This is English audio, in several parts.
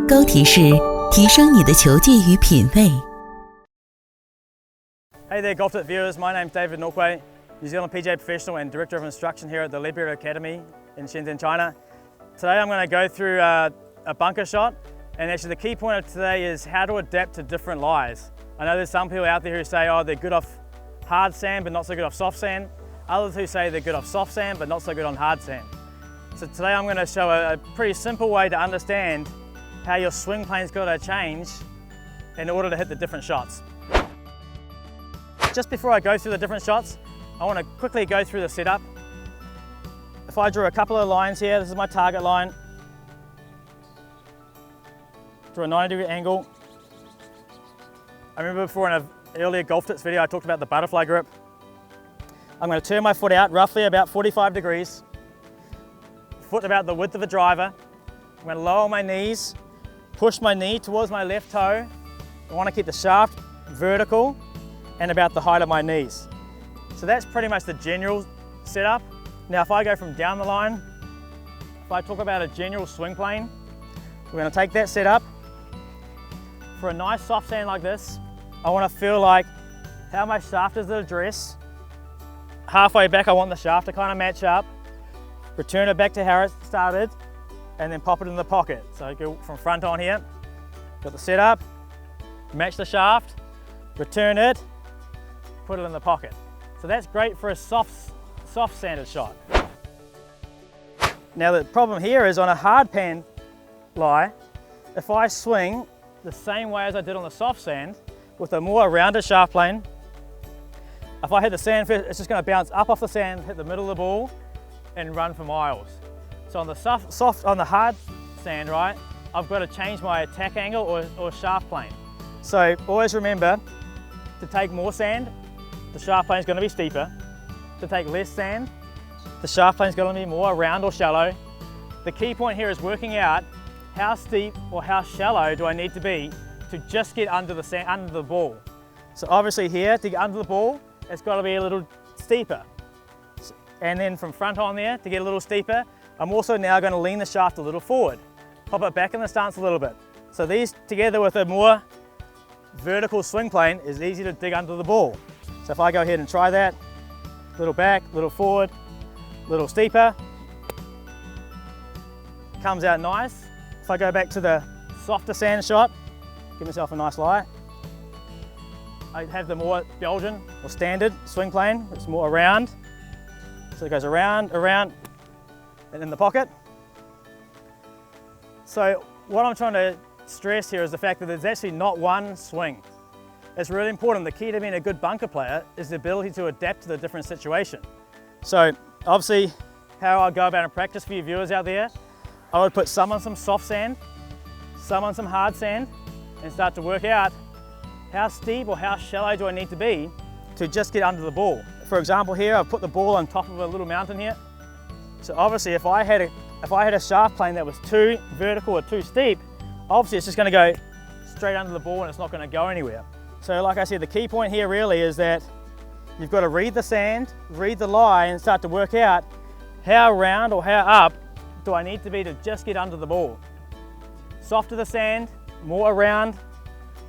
高提示，提升你的球技与品味。Hey there, golf viewers. My name's David Norquay, New Zealand PGA professional and Director of Instruction here at the Liberia Academy in Shenzhen, China. Today I'm going to go through a bunker shot, and actually the key point of today is how to adapt to different lies. I know there's some people out there who say, oh, they're good off hard sand but not so good off soft sand. Others who say they're good off soft sand but not so good on hard sand. So today I'm going to show a pretty simple way to understand how your swing plane's got to change in order to hit the different shots. Just before I go through the different shots, I want to quickly go through the setup. If I drew a couple of lines here, this is my target line. Draw a 90-degree angle. I remember before in an earlier golf tips video I talked about the butterfly grip. I'm going to turn my foot out roughly about 45 degrees. Foot about the width of a driver. I'm going to lower my knees, push my knee towards my left toe. I want to keep the shaft vertical and about the height of my knees. So that's pretty much the general setup. Now if I go from down the line, if I talk about a general swing plane, we're going to take that setup. For a nice soft sand like this, I want to feel like how my shaft is at address. Halfway back I want the shaft to kind of match up. Return it back to how it started and then pop it in the pocket. So go from front on here, got the setup, match the shaft, return it, put it in the pocket. So that's great for a soft sanded shot. Now the problem here is on a hard pan lie, if I swing the same way as I did on the soft sand with a more rounded shaft plane, if I hit the sand first, it's just going to bounce up off the sand, hit the middle of the ball and run for miles. So on the on the hard sand, right, I've got to change my attack angle or shaft plane. So always remember to take more sand, the shaft plane is going to be steeper. To take less sand, the shaft plane is going to be more round or shallow. The key point here is working out how steep or how shallow do I need to be to just get under the sand, under the ball. So obviously here, to get under the ball, it's got to be a little steeper. And then from front on there, to get a little steeper, I'm also now going to lean the shaft a little forward. Pop it back in the stance a little bit. So these together with a more vertical swing plane is easy to dig under the ball. So if I go ahead and try that, little back, little forward, little steeper, comes out nice. If I go back to the softer sand shot, give myself a nice lie. I have the more Belgian or standard swing plane, it's more around. So it goes around, around, and in the pocket. So what I'm trying to stress here is the fact that there's actually not one swing. It's really important. The key to being a good bunker player is the ability to adapt to the different situation. So obviously how I go about in practice for you viewers out there, I would put some on some soft sand, some on some hard sand, and start to work out how steep or how shallow do I need to be to just get under the ball. For example here, I've put the ball on top of a little mountain here. So obviously if I had a shaft plane that was too vertical or too steep, obviously it's just going to go straight under the ball and it's not going to go anywhere. So like I said, the key point here really is that you've got to read the sand, read the lie and start to work out how round or how up do I need to be to just get under the ball. Softer the sand, more around,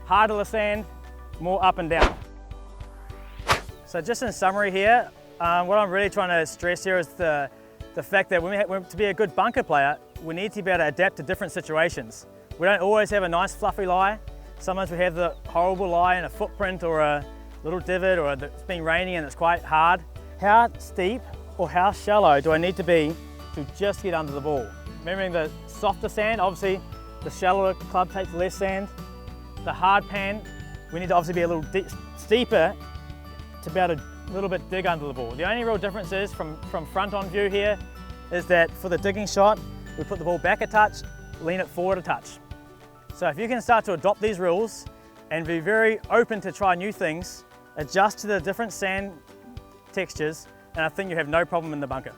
harder the sand, more up and down. So just in summary here, what I'm really trying to stress here is the fact that to be a good bunker player, we need to be able to adapt to different situations. We don't always have a nice fluffy lie. Sometimes we have the horrible lie in a footprint or a little divot or it's been raining and it's quite hard. How steep or how shallow do I need to be to just get under the ball? Remembering the softer sand, obviously the shallower club takes less sand. The hard pan, we need to obviously be a little steeper to be able to a little bit dig under the ball. The only real difference is from front on view here is that for the digging shot, we put the ball back a touch, lean it forward a touch. So if you can start to adopt these rules and be very open to try new things, adjust to the different sand textures, and I think you have no problem in the bunker.